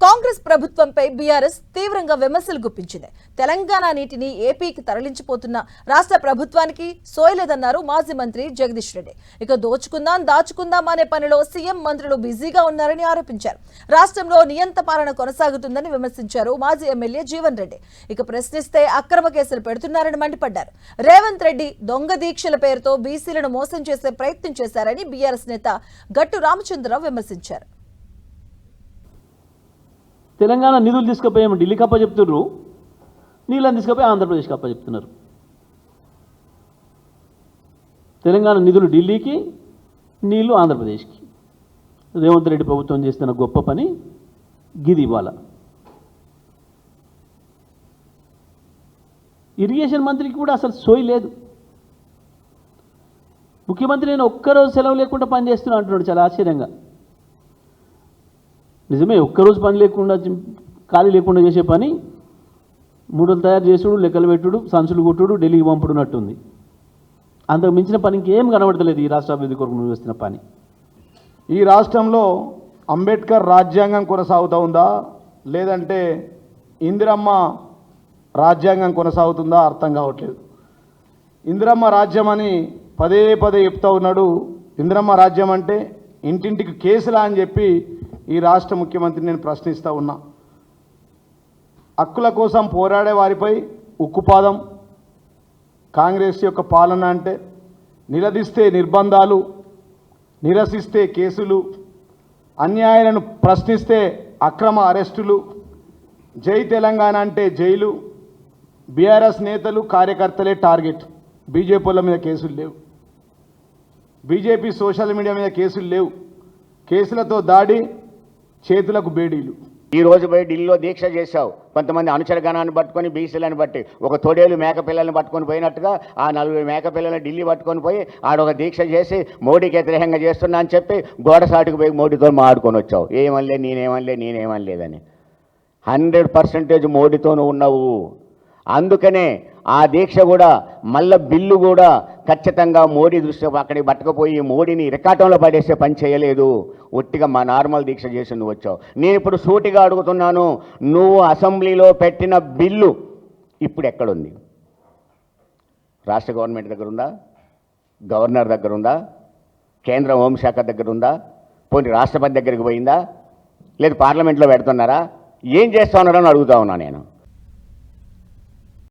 కాంగ్రెస్ ప్రభుత్వంపై బీఆర్ఎస్ తీవ్రంగా విమర్శలు గుప్పించింది. తెలంగాణ నీటిని ఏపీకి తరలించిపోతున్న రాష్ట్ర ప్రభుత్వానికి సోయలేదన్నారు మాజీ మంత్రి జగదీష్ రెడ్డి. ఇక దోచుకుందాం దాచుకుందాం అనే పనిలో సీఎం మంత్రులు బిజీగా ఉన్నారని ఆరోపించారు. రాష్ట్రంలో నియంత పాలన కొనసాగుతుందని విమర్శించారు మాజీ ఎమ్మెల్యే జీవన్ రెడ్డి. ఇక ప్రశ్నిస్తే అక్రమ కేసులు పెడుతున్నారని మండిపడ్డారు. రేవంత్ రెడ్డి దొంగ దీక్షల పేరుతో బీసీలను మోసం చేసే ప్రయత్నం చేశారని బీఆర్ఎస్ నేత గట్టు రామచంద్రరావు విమర్శించారు. తెలంగాణ నిధులు తీసుకుపోయాము ఢిల్లీకి అప్ప చెప్తున్నారు, నీళ్ళని తీసుకుపోయి ఆంధ్రప్రదేశ్కి అప్ప చెప్తున్నారు. తెలంగాణ నిధులు ఢిల్లీకి, నీళ్లు ఆంధ్రప్రదేశ్కి. రేవంత్ రెడ్డి ప్రభుత్వం చేస్తున్న గొప్ప పని గిది. ఇవాళ ఇరిగేషన్ మంత్రికి కూడా అసలు సోయి లేదు. ముఖ్యమంత్రి నేను ఒక్కరోజు సెలవు లేకుండా పనిచేస్తున్నా అంటున్నాడు చాలా ఆశ్చర్యంగా. నిజమే, ఒక్కరోజు పని లేకుండా ఖాళీ లేకుండా చేసే పని మూడలు తయారు చేసుడు, లెక్కలు పెట్టుడు, సంచులు కొట్టుడు, ఢిల్లీకి పంపుడున్నట్టుంది. అంతకు మించిన పని ఇంకేం కనబడతలేదు ఈ రాష్ట్ర అభివృద్ధి కొరకు నువ్వు చేస్తున్న పని. ఈ రాష్ట్రంలో అంబేద్కర్ రాజ్యాంగం కొనసాగుతూ ఉందా లేదంటే ఇందిరమ్మ రాజ్యాంగం కొనసాగుతుందా అర్థం కావట్లేదు. ఇందిరమ్మ రాజ్యం అని పదే పదే చెప్తూ ఉన్నాడు. ఇందిరమ్మ రాజ్యం అంటే ఇంటింటికి కేసులా అని చెప్పి ఈ రాష్ట్ర ముఖ్యమంత్రిని నేను ప్రశ్నిస్తూ ఉన్నా. హక్కుల కోసం పోరాడే వారిపై ఉక్కుపాదం కాంగ్రెస్ యొక్క పాలన అంటే నిలదీస్తే నిర్బంధాలు, నిరసిస్తే కేసులు, అన్యాయాలను ప్రశ్నిస్తే అక్రమ అరెస్టులు, జై తెలంగాణ అంటే జైలు, బీఆర్ఎస్ నేతలు కార్యకర్తలే టార్గెట్. బీజేపీల మీద కేసులు లేవు, బీజేపీ సోషల్ మీడియా మీద కేసులు లేవు. కేసులతో దాడి, చేతులకు బేడీలు. ఈ రోజు పోయి ఢిల్లీలో దీక్ష చేశావు. కొంతమంది అనుచరగణాన్ని పట్టుకొని బీసీలను బట్టి ఒక తొడేలు మేకపిల్లల్ని పట్టుకొని పోయినట్టుగా ఆ 4 మేకపిల్లల్ని ఢిల్లీ పట్టుకొని పోయి ఆడొక దీక్ష చేసి మోడీకి వ్యతిరేకంగా చేస్తున్నా అని చెప్పి గోడసాటుకు పోయి మోడీతో మాడుకొని వచ్చావు. నేనేమనలేదని 100% మోడీతో ఉన్నావు. అందుకనే ఆ దీక్ష కూడా మళ్ళీ బిల్లు కూడా ఖచ్చితంగా మోడీ దృష్టి అక్కడికి పట్టుకుపోయి మోడీని ఇరకాటంలో పడేసే పని చేయలేదు. ఒట్టిగా మా నార్మల్ దీక్ష చేసి నువ్వు వచ్చావు. నేను ఇప్పుడు సూటిగా అడుగుతున్నాను, నువ్వు అసెంబ్లీలో పెట్టిన బిల్లు ఇప్పుడు ఎక్కడుంది? రాష్ట్ర గవర్నమెంట్ దగ్గర ఉందా? గవర్నర్ దగ్గర ఉందా? కేంద్ర హోంశాఖ దగ్గర ఉందా? పోనీ రాష్ట్రపతి దగ్గరికి పోయిందా? లేదు పార్లమెంట్లో పెడుతున్నారా? ఏం చేస్తా ఉన్నారని అడుగుతా ఉన్నా నేను.